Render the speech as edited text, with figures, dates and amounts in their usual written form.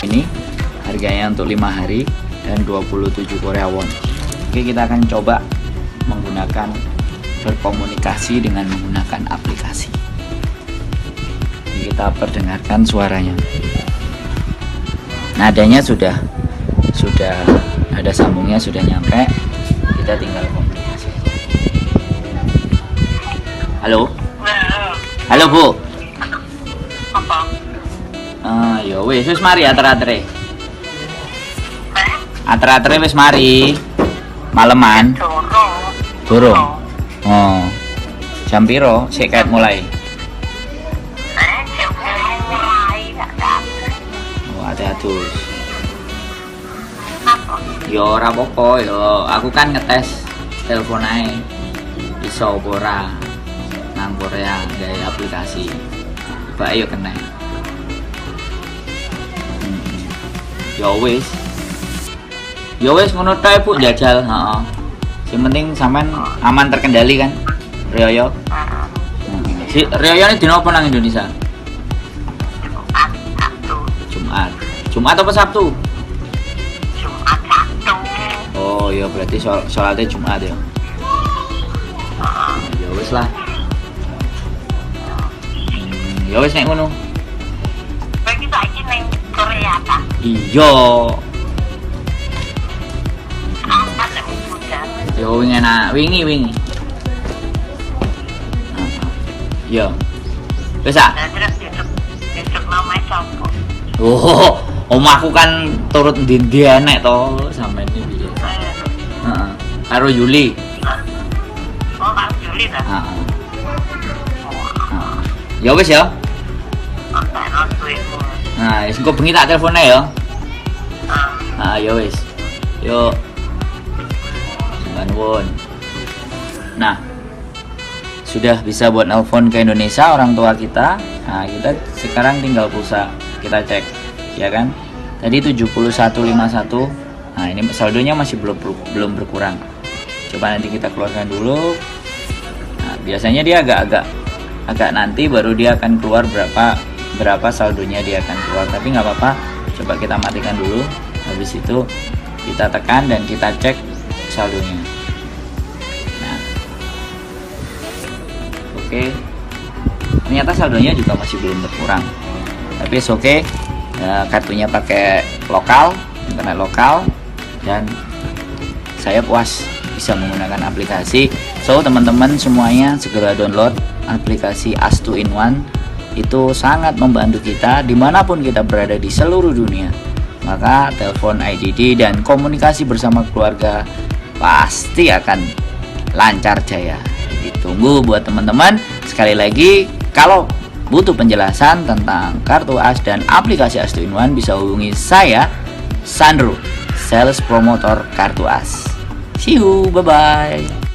ini harganya untuk 5 hari dan 27 Korea won. Oke, kita akan coba menggunakan berkomunikasi dengan menggunakan aplikasi. Kita perdengarkan suaranya. Nadanya sudah ada sambungnya, sudah nyampe. Kita tinggal komunikasi. Halo. Halo Bu. Apa? Ya wis mari ater-atere. Ater-atere wis mari. Maleman. Durung. Oh. Jam piro sik kaet mulai? Oh, atus. Yo ora apa-apa, yo aku kan ngetes telepon ae. Iso apa ora nang Korea gawe aplikasi. Bae yo kena. Yo wis ngono tok Bu jajal, heeh. Yang penting sampean aman terkendali kan, Rioyo. Si Rioyo ini dino apa nang Indonesia? Jumat apa Sabtu? Oh iya berarti sholatnya Jumat ya. Ya wis lah. Ya wis nek ngono. Berarti saiki ning Korea ta? Iya. Apa nek hujan? Yo wingi. Yo. Wis ah. Terus besok mamae sapa? Oh, omahku kan turut ndi-ndi enek to sampean iki piye? Heeh. Karo Yuli. Oh, Kak Juli ta? Heeh. Ya wis ya. Nah, wis engko bengi tak telepone ya. Ya wis. Yuk. Nuwun. Nah, sudah bisa buat nelpon ke Indonesia orang tua kita. Nah, kita sekarang tinggal pulsa kita cek, ya kan? Tadi 7151. Nah, ini saldonya masih belum berkurang. Coba nanti kita keluarkan dulu. Nah, biasanya dia agak nanti baru dia akan keluar berapa saldonya dia akan keluar, tapi nggak apa-apa. Coba kita matikan dulu. Habis itu kita tekan dan kita cek saldonya. Nah, oke. Ternyata saldonya juga masih belum berkurang. Tapi oke. Kartunya pakai lokal, internet lokal, dan saya puas bisa menggunakan aplikasi. So teman-teman semuanya segera download aplikasi As 2 in 1. Itu sangat membantu kita dimanapun kita berada di seluruh dunia. Maka telepon IDD dan komunikasi bersama keluarga pasti akan lancar jaya. Ditunggu buat teman-teman. Sekali lagi, kalau butuh penjelasan tentang kartu As dan aplikasi As 2 in 1 bisa hubungi saya, Sandro, sales promotor kartu As. See you, bye-bye.